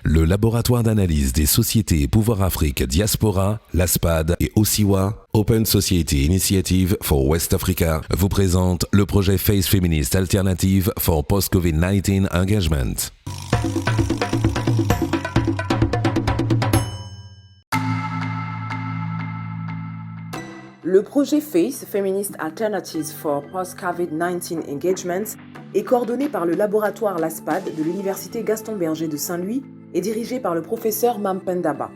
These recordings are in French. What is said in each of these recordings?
Le laboratoire d'analyse des sociétés et pouvoir Afrique Diaspora, l'ASPAD et OSIWA, Open Society Initiative for West Africa, vous présente le projet Face Feminist Alternative for Post-COVID-19 Engagement. Le projet FACE, Feminist Alternatives for Post-COVID-19 Engagements, est coordonné par le laboratoire LASPAD de l'Université Gaston Berger de Saint-Louis et dirigé par le professeur Mampendaba.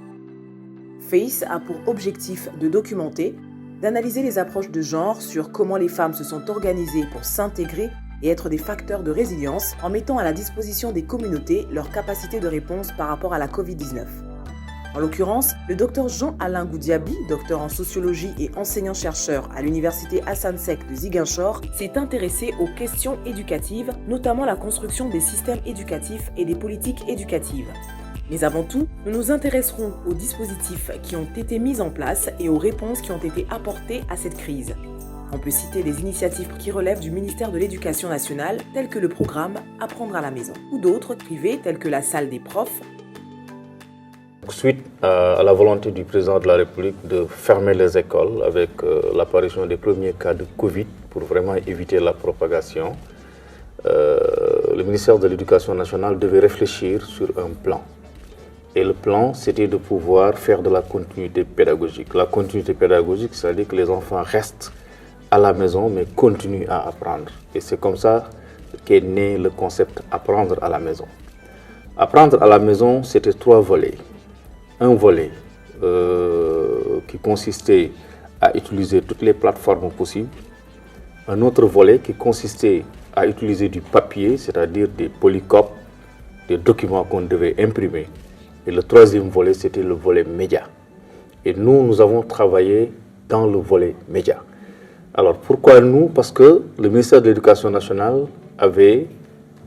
FACE a pour objectif de documenter, d'analyser les approches de genre sur comment les femmes se sont organisées pour s'intégrer et être des facteurs de résilience en mettant à la disposition des communautés leur capacité de réponse par rapport à la Covid-19. En l'occurrence, le Dr Jean-Alain Goudiaby, docteur en sociologie et enseignant-chercheur à l'université Hassan Sek de Ziguinchor, s'est intéressé aux questions éducatives, notamment la construction des systèmes éducatifs et des politiques éducatives. Mais avant tout, nous nous intéresserons aux dispositifs qui ont été mis en place et aux réponses qui ont été apportées à cette crise. On peut citer des initiatives qui relèvent du ministère de l'Éducation nationale, telles que le programme Apprendre à la maison, ou d'autres privées telles que la salle des profs. Suite à la volonté du président de la République de fermer les écoles avec l'apparition des premiers cas de Covid pour vraiment éviter la propagation, le ministère de l'Éducation nationale devait réfléchir sur un plan. Et le plan, c'était de pouvoir faire de la continuité pédagogique. La continuité pédagogique, c'est-à-dire que les enfants restent à la maison mais continuent à apprendre. Et c'est comme ça qu'est né le concept apprendre à la maison. Apprendre à la maison, c'était 3 volets. Un volet qui consistait à utiliser toutes les plateformes possibles. Un autre volet qui consistait à utiliser du papier, c'est-à-dire des polycopes, des documents qu'on devait imprimer. Et le 3e volet, c'était le volet média. Et nous avons travaillé dans le volet média. Alors pourquoi nous? Parce que le ministère de l'Éducation nationale avait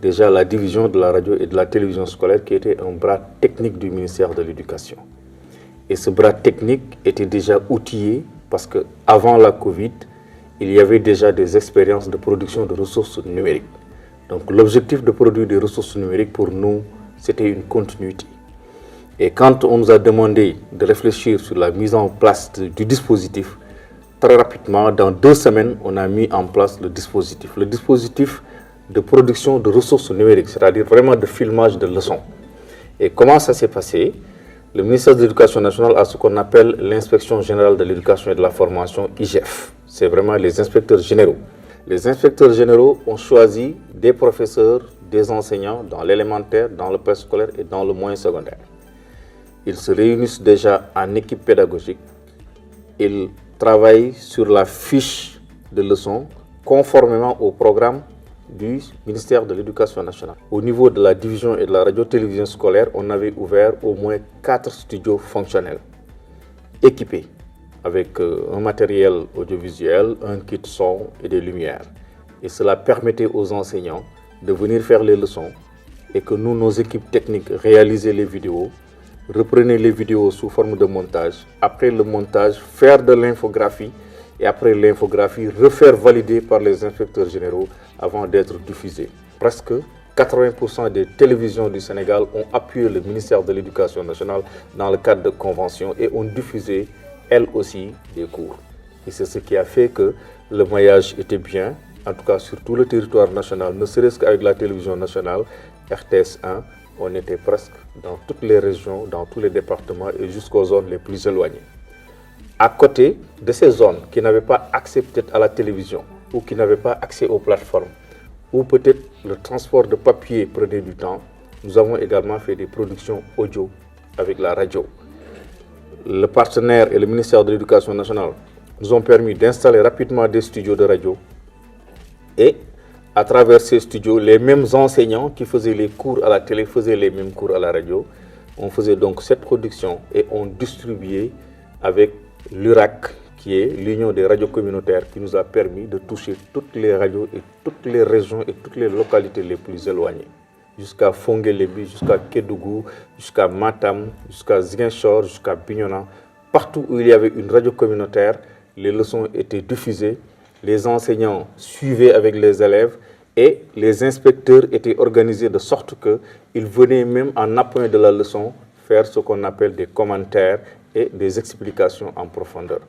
déjà la division de la radio et de la télévision scolaire qui était un bras technique du ministère de l'Éducation. Et ce bras technique était déjà outillé parce qu'avant la Covid, il y avait déjà des expériences de production de ressources numériques. Donc l'objectif de produire des ressources numériques pour nous, c'était une continuité. Et quand on nous a demandé de réfléchir sur la mise en place du dispositif, très rapidement, dans 2 semaines, on a mis en place le dispositif. Le dispositif de production de ressources numériques, c'est-à-dire vraiment de filmage de leçons. Et comment ça s'est passé? Le ministère de l'Éducation nationale a ce qu'on appelle l'Inspection générale de l'éducation et de la formation, IGEF. C'est vraiment les inspecteurs généraux. Les inspecteurs généraux ont choisi des professeurs, des enseignants dans l'élémentaire, dans le préscolaire et dans le moyen secondaire. Ils se réunissent déjà en équipe pédagogique. Ils travaillent sur la fiche de leçons conformément au programme du ministère de l'Éducation nationale. Au niveau de la division et de la radio-télévision scolaire, on avait ouvert au moins 4 studios fonctionnels, équipés avec un matériel audiovisuel, un kit son et des lumières. Et cela permettait aux enseignants de venir faire les leçons et que nous, nos équipes techniques, réalisaient les vidéos, reprenaient les vidéos sous forme de montage. Après le montage, faire de l'infographie et après l'infographie, refaire valider par les inspecteurs généraux avant d'être diffusée. Presque 80% des télévisions du Sénégal ont appuyé le ministère de l'Éducation nationale dans le cadre de conventions et ont diffusé, elles aussi, des cours. Et c'est ce qui a fait que le maillage était bien, en tout cas sur tout le territoire national, ne serait-ce qu'avec la télévision nationale, RTS 1, on était presque dans toutes les régions, dans tous les départements et jusqu'aux zones les plus éloignées. À côté de ces zones qui n'avaient pas accès peut-être à la télévision ou qui n'avaient pas accès aux plateformes, ou peut-être le transport de papier prenait du temps, nous avons également fait des productions audio avec la radio. Le partenaire et le ministère de l'Éducation nationale nous ont permis d'installer rapidement des studios de radio et à travers ces studios, les mêmes enseignants qui faisaient les cours à la télé faisaient les mêmes cours à la radio. On faisait donc cette production et on distribuait avec l'URAC, qui est l'Union des radios communautaires, qui nous a permis de toucher toutes les radios et toutes les régions et toutes les localités les plus éloignées. Jusqu'à Fonguélébi, jusqu'à Kédougou, jusqu'à Matam, jusqu'à Ziguinchor, jusqu'à Bignona. Partout où il y avait une radio communautaire, les leçons étaient diffusées, les enseignants suivaient avec les élèves Et les inspecteurs étaient organisés de sorte qu'ils venaient même en appoint de la leçon faire ce qu'on appelle des commentaires et des explications en profondeur.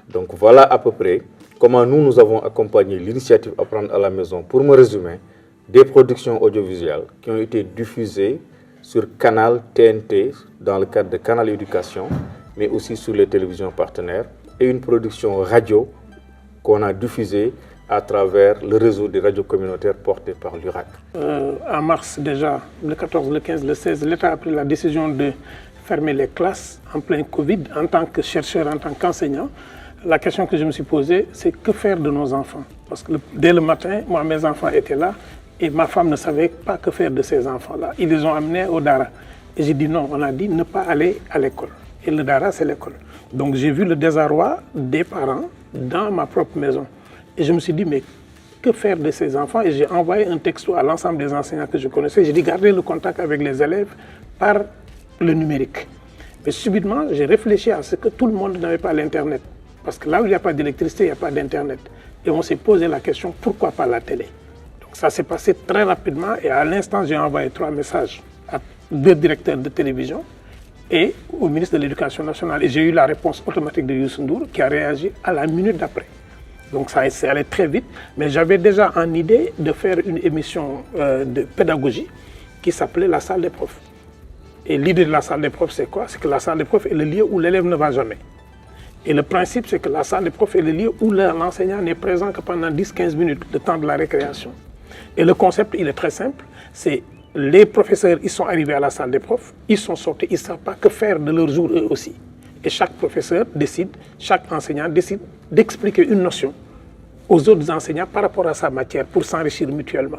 Donc voilà à peu près comment nous avons accompagné l'initiative Apprendre à la maison. Pour me résumer, des productions audiovisuelles qui ont été diffusées sur Canal TNT dans le cadre de Canal Éducation, mais aussi sur les télévisions partenaires, et une production radio qu'on a diffusée à travers le réseau des radios communautaires porté par l'URAC. En mars déjà, le 14, le 15, le 16, l'État a pris la décision de fermer les classes en plein Covid. En tant que chercheur, en tant qu'enseignant, la question que je me suis posée, c'est que faire de nos enfants? Parce que dès le matin, moi, mes enfants étaient là et ma femme ne savait pas que faire de ces enfants-là. Ils les ont amenés au Dara. Et j'ai dit non, on a dit ne pas aller à l'école. Et le Dara, c'est l'école. Donc j'ai vu le désarroi des parents dans ma propre maison. Et je me suis dit, mais que faire de ces enfants? Et j'ai envoyé un texto à l'ensemble des enseignants que je connaissais. J'ai dit, gardez le contact avec les élèves par le numérique. Mais subitement, j'ai réfléchi à ce que tout le monde n'avait pas l'Internet. Parce que là où il n'y a pas d'électricité, il n'y a pas d'Internet. Et on s'est posé la question, pourquoi pas la télé? Donc ça s'est passé très rapidement. Et à l'instant, j'ai envoyé 3 messages à 2 directeurs de télévision et au ministre de l'Éducation nationale. Et j'ai eu la réponse automatique de Youssou N'Dour qui a réagi à la minute d'après. Donc ça s'est allé très vite, mais j'avais déjà en idée de faire une émission de pédagogie qui s'appelait la salle des profs. Et l'idée de la salle des profs, c'est quoi? C'est que la salle des profs est le lieu où l'élève ne va jamais. Et le principe, c'est que la salle des profs est le lieu où l'enseignant n'est présent que pendant 10-15 minutes, le temps de la récréation. Et le concept, il est très simple, c'est les professeurs, ils sont arrivés à la salle des profs, ils sont sortis, ils ne savent pas que faire de leur jour eux aussi. Et chaque professeur décide, chaque enseignant décide d'expliquer une notion aux autres enseignants par rapport à sa matière pour s'enrichir mutuellement.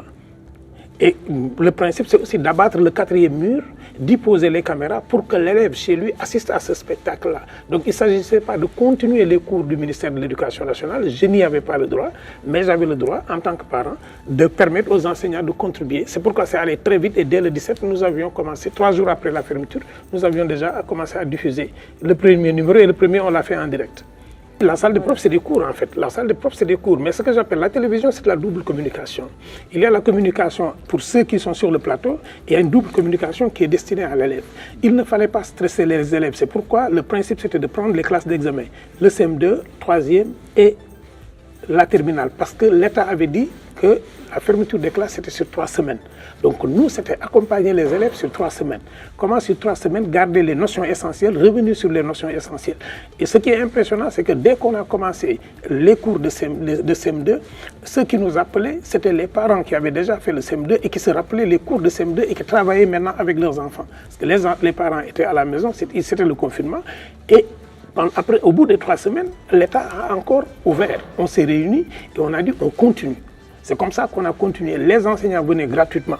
Et le principe, c'est aussi d'abattre le 4e mur, d'y poser les caméras pour que l'élève chez lui assiste à ce spectacle-là. Donc il ne s'agissait pas de continuer les cours du ministère de l'Éducation nationale, je n'y avais pas le droit, mais j'avais le droit, en tant que parent, de permettre aux enseignants de contribuer. C'est pourquoi c'est allé très vite et dès le 17, nous avions commencé, 3 jours après la fermeture, nous avions déjà commencé à diffuser le premier numéro et le premier, on l'a fait en direct. La salle de prof, c'est des cours en fait. La salle de prof, c'est des cours. Mais ce que j'appelle la télévision, c'est la double communication. Il y a la communication pour ceux qui sont sur le plateau et il y a une double communication qui est destinée à l'élève. Il ne fallait pas stresser les élèves. C'est pourquoi le principe, c'était de prendre les classes d'examen. Le CM2, 3e et la terminale. Parce que l'État avait dit que la fermeture des classes, c'était sur 3 semaines. Donc nous, c'était accompagner les élèves sur 3 semaines. Comment sur 3 semaines garder les notions essentielles, revenir sur les notions essentielles. Et ce qui est impressionnant, c'est que dès qu'on a commencé les cours de CM2, ceux qui nous appelaient, c'était les parents qui avaient déjà fait le CM2 et qui se rappelaient les cours de CM2 et qui travaillaient maintenant avec leurs enfants. Parce que les parents étaient à la maison, c'était le confinement. Et après, au bout de 3 semaines, l'État a encore ouvert. On s'est réunis et on a dit on continue. C'est comme ça qu'on a continué. Les enseignants venaient gratuitement.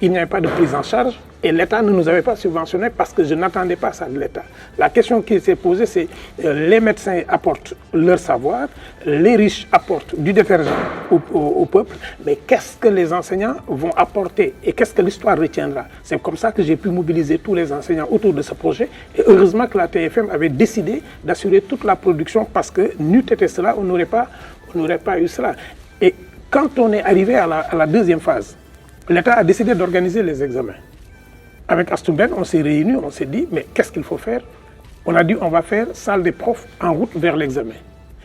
Il n'y avait pas de prise en charge et l'État ne nous avait pas subventionné parce que je n'attendais pas ça de l'État. La question qui s'est posée, c'est les médecins apportent leur savoir, les riches apportent du détergent au peuple, mais qu'est-ce que les enseignants vont apporter et qu'est-ce que l'histoire retiendra? C'est comme ça que j'ai pu mobiliser tous les enseignants autour de ce projet et heureusement que la TFM avait décidé d'assurer toute la production parce que n'eût été cela, on n'aurait pas eu cela. Et quand on est arrivé à la deuxième phase, l'État a décidé d'organiser les examens. Avec Astumben, on s'est réunis, on s'est dit, mais qu'est-ce qu'il faut faire? On a dit, on va faire salle des profs en route vers l'examen.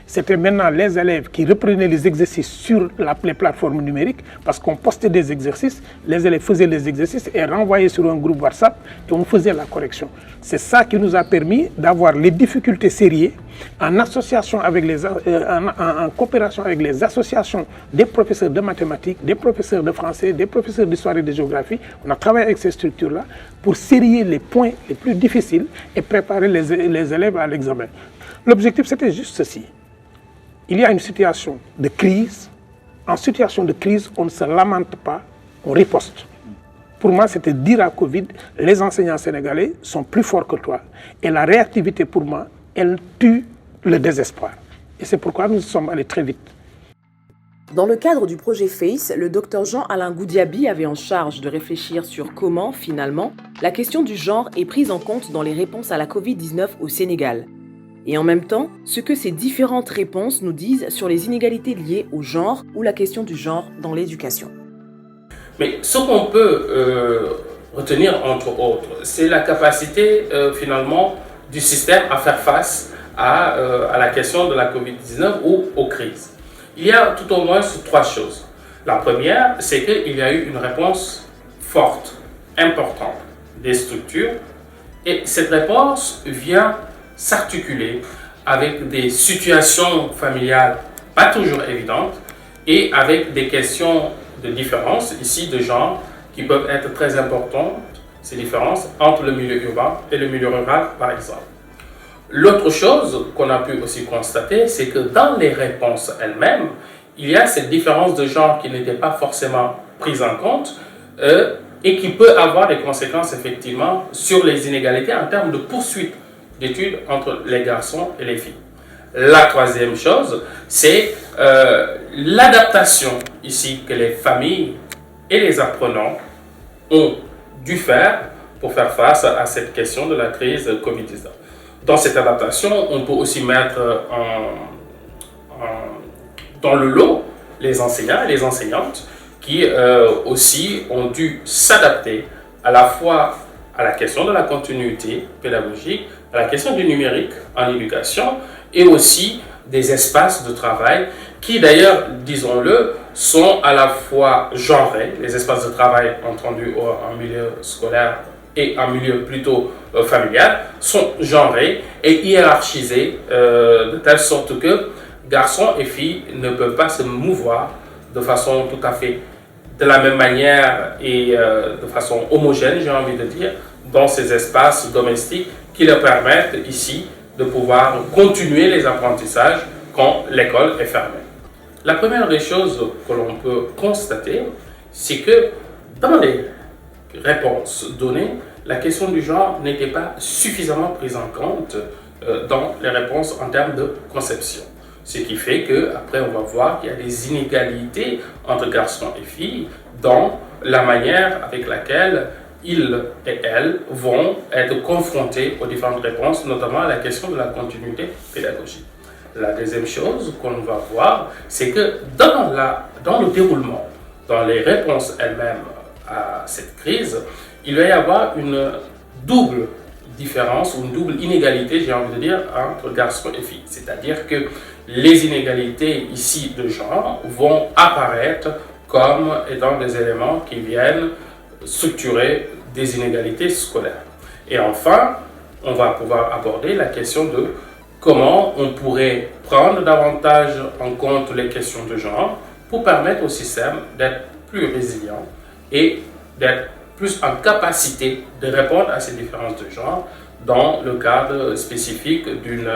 C'était maintenant les élèves qui reprenaient les exercices sur les plateformes numériques parce qu'on postait des exercices, les élèves faisaient les exercices et renvoyaient sur un groupe WhatsApp et on faisait la correction. C'est ça qui nous a permis d'avoir les difficultés sérieuses en association avec en coopération avec les associations des professeurs de mathématiques, des professeurs de français, des professeurs d'histoire et de géographie. On a travaillé avec ces structures-là pour sérier les points les plus difficiles et préparer les élèves à l'examen. L'objectif, c'était juste ceci. Il y a une situation de crise. En situation de crise, on ne se lamente pas, on riposte. Pour moi, c'était dire à Covid, les enseignants sénégalais sont plus forts que toi. Et la réactivité, pour moi, elle tue le désespoir. Et c'est pourquoi nous sommes allés très vite. Dans le cadre du projet FACE, le Dr Jean-Alain Goudiaby avait en charge de réfléchir sur comment, finalement, la question du genre est prise en compte dans les réponses à la Covid-19 au Sénégal. Et en même temps, ce que ces différentes réponses nous disent sur les inégalités liées au genre ou la question du genre dans l'éducation. Mais ce qu'on peut retenir entre autres, c'est la capacité finalement du système à faire face à la question de la COVID-19 ou aux crises. Il y a tout au moins 3 choses. La première, c'est qu'il y a eu une réponse forte, importante des structures, et cette réponse vient s'articuler avec des situations familiales pas toujours évidentes et avec des questions de différence, ici de genre, qui peuvent être très importantes, ces différences entre le milieu urbain et le milieu rural par exemple. L'autre chose qu'on a pu aussi constater, c'est que dans les réponses elles-mêmes, il y a cette différence de genre qui n'était pas forcément prise en compte et qui peut avoir des conséquences effectivement sur les inégalités en termes de poursuite d'études entre les garçons et les filles. La troisième chose, c'est l'adaptation ici que les familles et les apprenants ont dû faire pour faire face à cette question de la crise Covid-19. Dans cette adaptation, on peut aussi mettre dans le lot les enseignants et les enseignantes qui aussi ont dû s'adapter à la fois à la question de la continuité pédagogique, à la question du numérique en éducation et aussi des espaces de travail qui d'ailleurs, disons-le, sont à la fois genrés, les espaces de travail entendus en milieu scolaire et en milieu plutôt familial, sont genrés et hiérarchisés de telle sorte que garçons et filles ne peuvent pas se mouvoir de façon tout à fait de la même manière et de façon homogène, j'ai envie de dire, dans ces espaces domestiques qui leur permettent ici de pouvoir continuer les apprentissages quand l'école est fermée. La première des choses que l'on peut constater, c'est que dans les réponses données, la question du genre n'était pas suffisamment prise en compte dans les réponses en termes de conception. Ce qui fait qu'après, on va voir qu'il y a des inégalités entre garçons et filles dans la manière avec laquelle ils et elles vont être confrontés aux différentes réponses, notamment à la question de la continuité pédagogique. La deuxième chose qu'on va voir, c'est que dans le déroulement, dans les réponses elles-mêmes à cette crise, il va y avoir une double différence ou une double inégalité, j'ai envie de dire, entre garçons et filles. C'est-à-dire que les inégalités ici de genre vont apparaître comme étant des éléments qui viennent structurer des inégalités scolaires. Et enfin, on va pouvoir aborder la question de comment on pourrait prendre davantage en compte les questions de genre pour permettre au système d'être plus résilient et d'être plus en capacité de répondre à ces différences de genre dans le cadre spécifique d'une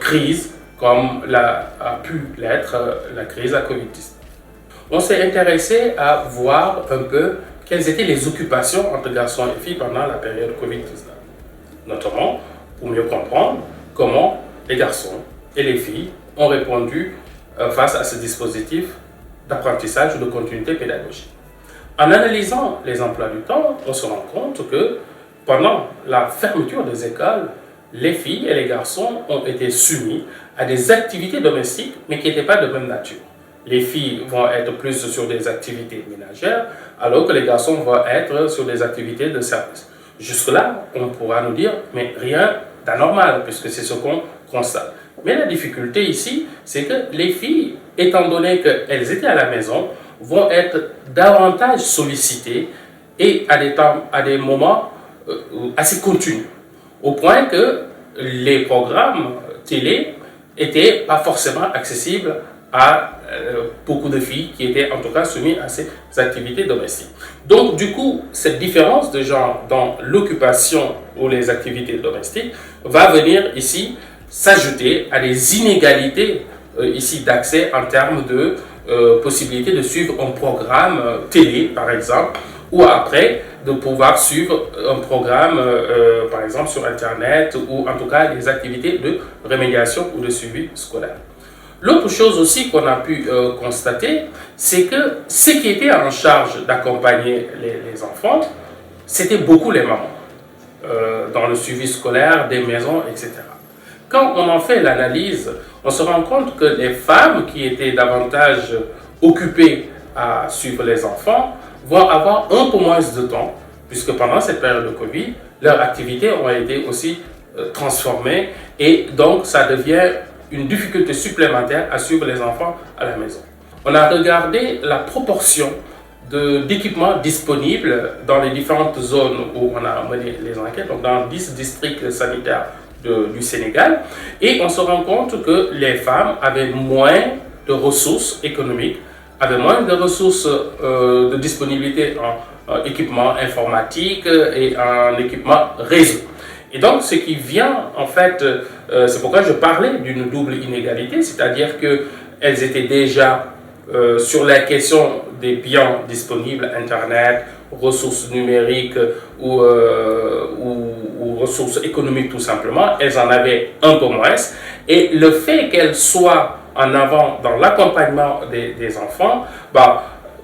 crise comme a pu l'être la crise à Covid-19. On s'est intéressé à voir un peu quelles étaient les occupations entre garçons et filles pendant la période Covid-19, notamment pour mieux comprendre comment les garçons et les filles ont répondu face à ce dispositif d'apprentissage ou de continuité pédagogique. En analysant les emplois du temps, on se rend compte que pendant la fermeture des écoles, les filles et les garçons ont été soumis à des activités domestiques, mais qui n'étaient pas de même nature. Les filles vont être plus sur des activités ménagères, alors que les garçons vont être sur des activités de service. Jusque-là, on pourra nous dire, mais rien d'anormal, puisque c'est ce qu'on constate. Mais la difficulté ici, c'est que les filles, étant donné qu'elles étaient à la maison, vont être davantage sollicitées et à des moments assez continus, au point que les programmes télé n'étaient pas forcément accessibles à beaucoup de filles qui étaient en tout cas soumises à ces activités domestiques. Donc du coup, cette différence de genre dans l'occupation ou les activités domestiques va venir ici s'ajouter à des inégalités ici d'accès en termes de possibilité de suivre un programme télé par exemple, ou après de pouvoir suivre un programme par exemple sur internet ou en tout cas des activités de rémédiation ou de suivi scolaire. L'autre chose aussi qu'on a pu constater, c'est que ceux qui étaient en charge d'accompagner les enfants, c'était beaucoup les mamans, dans le suivi scolaire, des maisons, etc. Quand on en fait l'analyse, on se rend compte que les femmes qui étaient davantage occupées à suivre les enfants vont avoir un peu moins de temps, puisque pendant cette période de Covid, leurs activités ont été aussi transformées et donc ça devient une difficulté supplémentaire à suivre les enfants à la maison. On a regardé la proportion d'équipements disponibles dans les différentes zones où on a mené les enquêtes, donc dans 10 districts sanitaires du Sénégal, et on se rend compte que les femmes avaient moins de ressources économiques, avaient moins de ressources de disponibilité en équipement informatique et en équipement réseau. Et donc, ce qui vient, en fait, c'est pourquoi je parlais d'une double inégalité, c'est-à-dire qu'elles étaient déjà sur la question des biens disponibles, Internet, ressources numériques ou ressources économiques tout simplement, elles en avaient un peu moins. Et le fait qu'elles soient en avant dans l'accompagnement des enfants,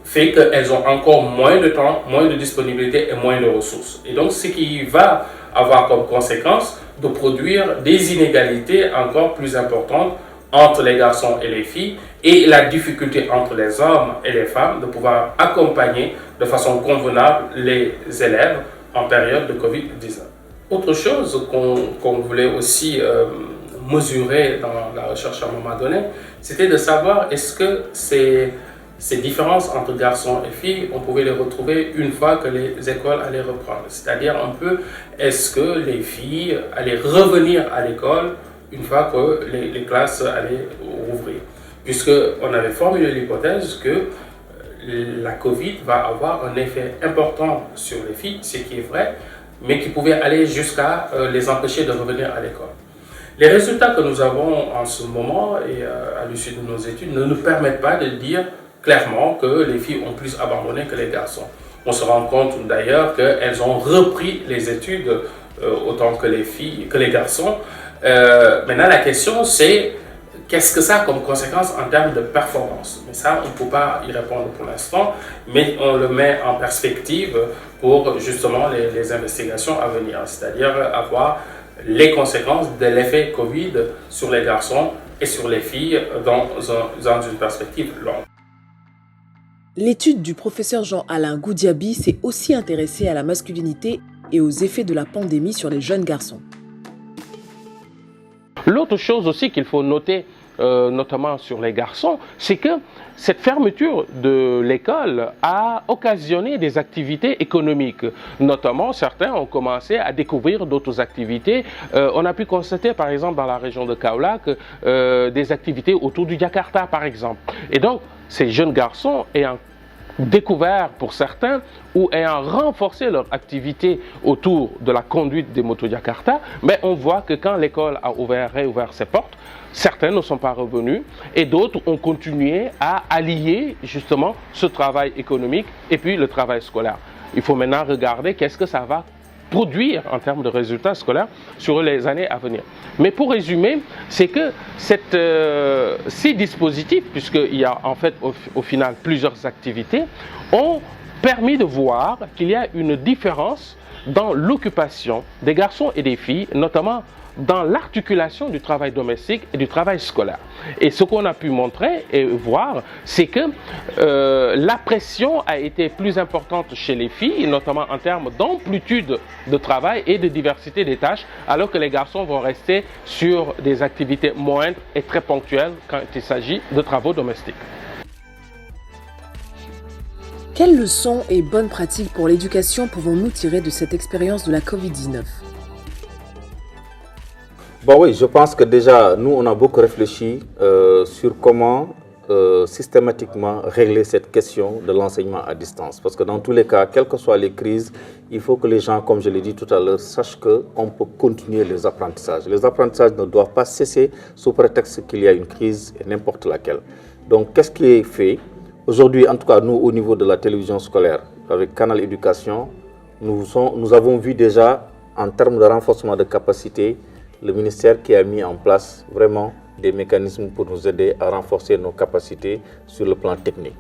fait qu'elles ont encore moins de temps, moins de disponibilité et moins de ressources. Et donc, ce qui va avoir comme conséquence de produire des inégalités encore plus importantes entre les garçons et les filles et la difficulté entre les hommes et les femmes de pouvoir accompagner de façon convenable les élèves en période de Covid-19. Autre chose qu'on voulait aussi mesurer dans la recherche à un moment donné, c'était de savoir est-ce que ces différences entre garçons et filles, on pouvait les retrouver une fois que les écoles allaient reprendre. C'est-à-dire un peu, est-ce que les filles allaient revenir à l'école une fois que les classes allaient rouvrir. Puisqu'on avait formulé l'hypothèse que la Covid va avoir un effet important sur les filles, ce qui est vrai, mais qui pouvait aller jusqu'à les empêcher de revenir à l'école. Les résultats que nous avons en ce moment et à l'issue de nos études ne nous permettent pas de dire clairement que les filles ont plus abandonné que les garçons. On se rend compte d'ailleurs qu'elles ont repris les études autant que les filles, que les garçons. Maintenant, la question c'est qu'est-ce que ça a comme conséquence en termes de performance? Mais ça, on ne peut pas y répondre pour l'instant, mais on le met en perspective pour justement les investigations à venir, c'est-à-dire avoir les conséquences de l'effet Covid sur les garçons et sur les filles dans une perspective longue. L'étude du professeur Jean-Alain Goudiaby s'est aussi intéressée à la masculinité et aux effets de la pandémie sur les jeunes garçons. L'autre chose aussi qu'il faut noter, notamment sur les garçons, c'est que cette fermeture de l'école a occasionné des activités économiques. Notamment, certains ont commencé à découvrir d'autres activités. On a pu constater, par exemple, dans la région de Kaolack, des activités autour du Jakarta, par exemple. Et donc, ces jeunes garçons ayant découvert pour certains ou ayant renforcé leur activité autour de la conduite des motos Jakarta, mais on voit que quand l'école a réouvert ses portes, certains ne sont pas revenus et d'autres ont continué à allier justement ce travail économique et puis le travail scolaire. Il faut maintenant regarder qu'est-ce que ça va produire en termes de résultats scolaires sur les années à venir. Mais pour résumer, c'est que ces dispositifs, puisqu'il y a en fait au final plusieurs activités, ont permis de voir qu'il y a une différence dans l'occupation des garçons et des filles, notamment dans l'articulation du travail domestique et du travail scolaire. Et ce qu'on a pu montrer et voir, c'est que la pression a été plus importante chez les filles, notamment en termes d'amplitude de travail et de diversité des tâches, alors que les garçons vont rester sur des activités moindres et très ponctuelles quand il s'agit de travaux domestiques. Quelles leçons et bonnes pratiques pour l'éducation pouvons-nous tirer de cette expérience de la Covid-19 ? Bon oui, je pense que déjà, nous, on a beaucoup réfléchi sur comment systématiquement régler cette question de l'enseignement à distance. Parce que dans tous les cas, quelles que soient les crises, il faut que les gens, comme je l'ai dit tout à l'heure, sachent qu'on peut continuer les apprentissages. Les apprentissages ne doivent pas cesser sous prétexte qu'il y a une crise, et n'importe laquelle. Donc, qu'est-ce qui est fait? Aujourd'hui, en tout cas, nous, au niveau de la télévision scolaire, avec Canal Éducation, nous avons vu déjà, en termes de renforcement de capacité, le ministère qui a mis en place vraiment des mécanismes pour nous aider à renforcer nos capacités sur le plan technique.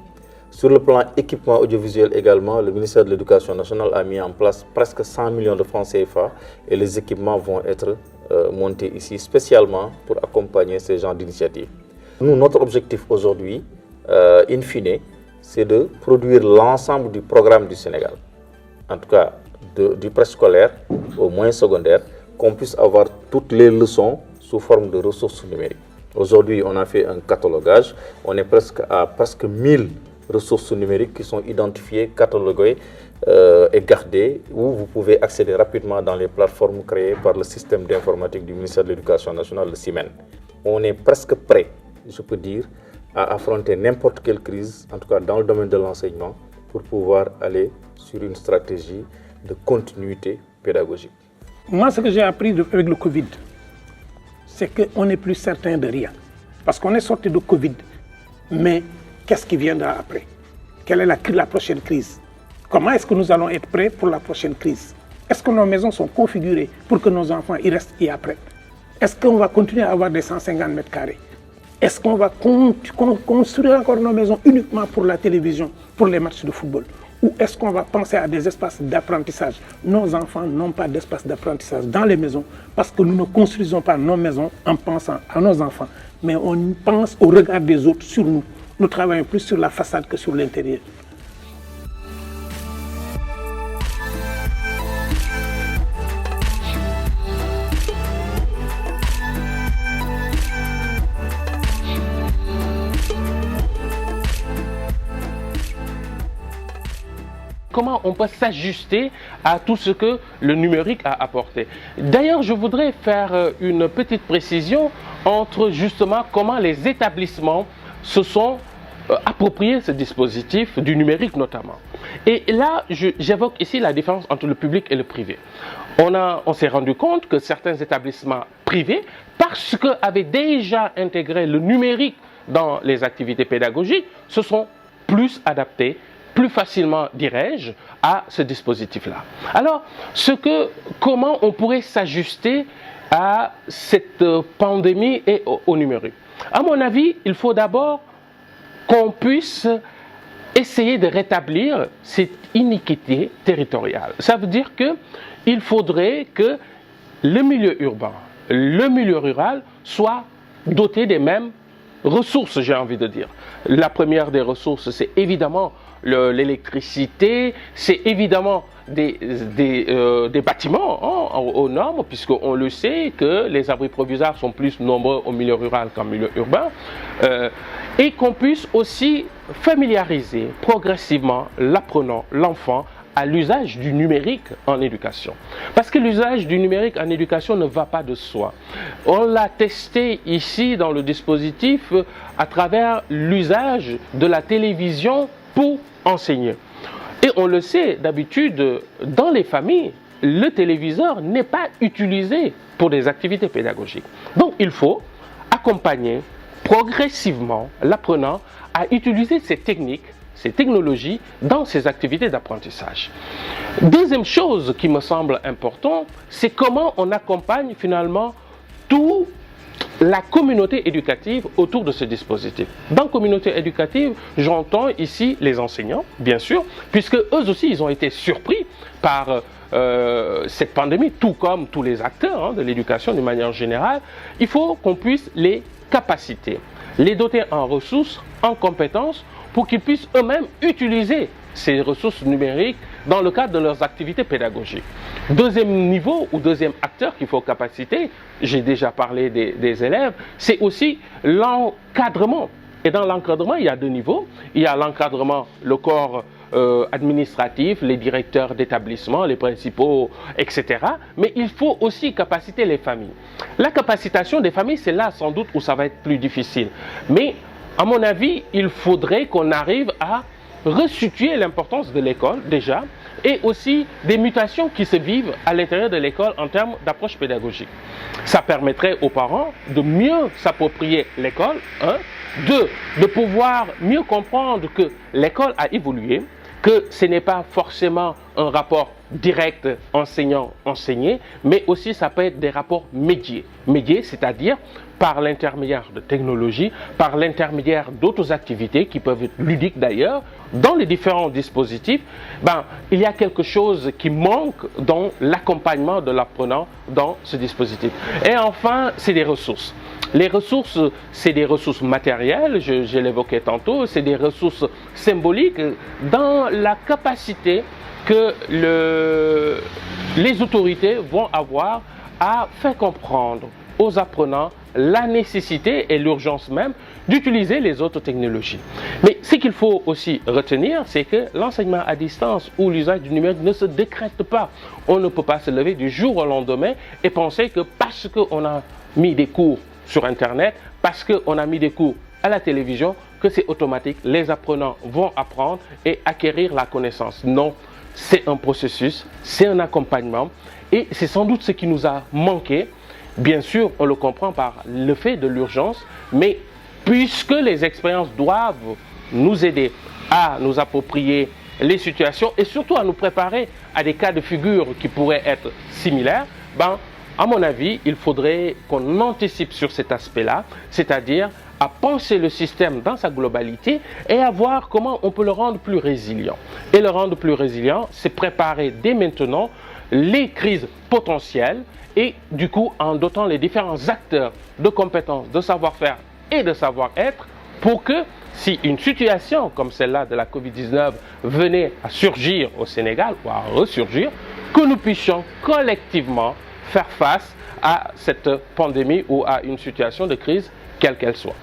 Sur le plan équipement audiovisuel également, le ministère de l'Éducation nationale a mis en place presque 100 millions de francs CFA et les équipements vont être montés ici spécialement pour accompagner ces genres d'initiatives. Nous, notre objectif aujourd'hui, in fine, c'est de produire l'ensemble du programme du Sénégal, en tout cas du préscolaire au moyen secondaire, qu'on puisse avoir toutes les leçons sous forme de ressources numériques. Aujourd'hui, on a fait un catalogage, on est à presque 1000 ressources numériques qui sont identifiées, cataloguées et gardées, où vous pouvez accéder rapidement dans les plateformes créées par le système d'informatique du ministère de l'Éducation nationale, le CIMEN. On est presque prêt, je peux dire, à affronter n'importe quelle crise, en tout cas dans le domaine de l'enseignement, pour pouvoir aller sur une stratégie de continuité pédagogique. Moi, ce que j'ai appris avec le Covid, c'est qu'on n'est plus certain de rien. Parce qu'on est sorti de Covid, mais qu'est-ce qui viendra après? Quelle est la prochaine crise? Comment est-ce que nous allons être prêts pour la prochaine crise? Est-ce que nos maisons sont configurées pour que nos enfants y restent y après? Est-ce qu'on va continuer à avoir des 150 mètres carrés? Est-ce qu'on va construire encore nos maisons uniquement pour la télévision, pour les matchs de football? Ou est-ce qu'on va penser à des espaces d'apprentissage? Nos enfants n'ont pas d'espace d'apprentissage dans les maisons parce que nous ne construisons pas nos maisons en pensant à nos enfants, mais on pense au regard des autres sur nous. Nous travaillons plus sur la façade que sur l'intérieur. Comment on peut s'ajuster à tout ce que le numérique a apporté. D'ailleurs, je voudrais faire une petite précision entre justement comment les établissements se sont appropriés ce dispositif du numérique notamment. Et là, j'évoque ici la différence entre le public et le privé. On s'est rendu compte que certains établissements privés, parce qu'avaient déjà intégré le numérique dans les activités pédagogiques, se sont plus adaptés, plus facilement, dirais-je, à ce dispositif-là. Alors, comment on pourrait s'ajuster à cette pandémie et au numérique? À mon avis, il faut d'abord qu'on puisse essayer de rétablir cette iniquité territoriale. Ça veut dire qu'il faudrait que le milieu urbain, le milieu rural soient dotés des mêmes ressources, j'ai envie de dire. La première des ressources, c'est évidemment l'électricité, c'est évidemment des bâtiments aux normes, puisqu'on le sait que les abris provisoires sont plus nombreux au milieu rural qu'en milieu urbain, et qu'on puisse aussi familiariser progressivement l'apprenant, l'enfant, à l'usage du numérique en éducation. Parce que l'usage du numérique en éducation ne va pas de soi. On l'a testé ici dans le dispositif à travers l'usage de la télévision pour enseigner. Et on le sait, d'habitude, dans les familles, le téléviseur n'est pas utilisé pour des activités pédagogiques. Donc il faut accompagner progressivement l'apprenant à utiliser ces techniques, ces technologies dans ses activités d'apprentissage. Deuxième chose qui me semble importante, c'est comment on accompagne finalement toute la communauté éducative autour de ce dispositif. Dans communauté éducative, j'entends ici les enseignants, bien sûr, puisque eux aussi, ils ont été surpris par cette pandémie, tout comme tous les acteurs de l'éducation d'une manière générale. Il faut qu'on puisse les capaciter, les doter en ressources, en compétences, pour qu'ils puissent eux-mêmes utiliser ces ressources numériques dans le cadre de leurs activités pédagogiques. Deuxième niveau ou deuxième acteur qu'il faut capaciter, j'ai déjà parlé des élèves, c'est aussi l'encadrement. Et dans l'encadrement, il y a deux niveaux. Il y a l'encadrement, le corps administratif, les directeurs d'établissement, les principaux, etc. Mais il faut aussi capaciter les familles. La capacitation des familles, c'est là sans doute où ça va être plus difficile. Mais à mon avis, il faudrait qu'on arrive à resituer l'importance de l'école déjà et aussi des mutations qui se vivent à l'intérieur de l'école en termes d'approche pédagogique. Ça permettrait aux parents de mieux s'approprier l'école, de pouvoir mieux comprendre que l'école a évolué, que ce n'est pas forcément un rapport direct enseignant-enseigné, mais aussi ça peut être des rapports médiés. Médiés, c'est-à-dire par l'intermédiaire de technologies, par l'intermédiaire d'autres activités qui peuvent être ludiques d'ailleurs. Dans les différents dispositifs, il y a quelque chose qui manque dans l'accompagnement de l'apprenant dans ce dispositif. Et enfin, c'est des ressources. Les ressources, c'est des ressources matérielles, je l'évoquais tantôt, c'est des ressources symboliques dans la capacité que les autorités vont avoir à faire comprendre aux apprenants la nécessité et l'urgence même d'utiliser les autres technologies. Mais ce qu'il faut aussi retenir, c'est que l'enseignement à distance ou l'usage du numérique ne se décrète pas. On ne peut pas se lever du jour au lendemain et penser que parce qu'on a mis des cours sur Internet, parce qu'on a mis des cours à la télévision, que c'est automatique, les apprenants vont apprendre et acquérir la connaissance. Non, c'est un processus, c'est un accompagnement et c'est sans doute ce qui nous a manqué. Bien sûr, on le comprend par le fait de l'urgence, mais puisque les expériences doivent nous aider à nous approprier les situations et surtout à nous préparer à des cas de figure qui pourraient être similaires, à mon avis, il faudrait qu'on anticipe sur cet aspect-là, c'est-à-dire à penser le système dans sa globalité et à voir comment on peut le rendre plus résilient. Et le rendre plus résilient, c'est préparer dès maintenant les crises potentielles et du coup en dotant les différents acteurs de compétences, de savoir-faire et de savoir-être pour que si une situation comme celle-là de la Covid-19 venait à surgir au Sénégal ou à ressurgir, que nous puissions collectivement faire face à cette pandémie ou à une situation de crise, quelle qu'elle soit.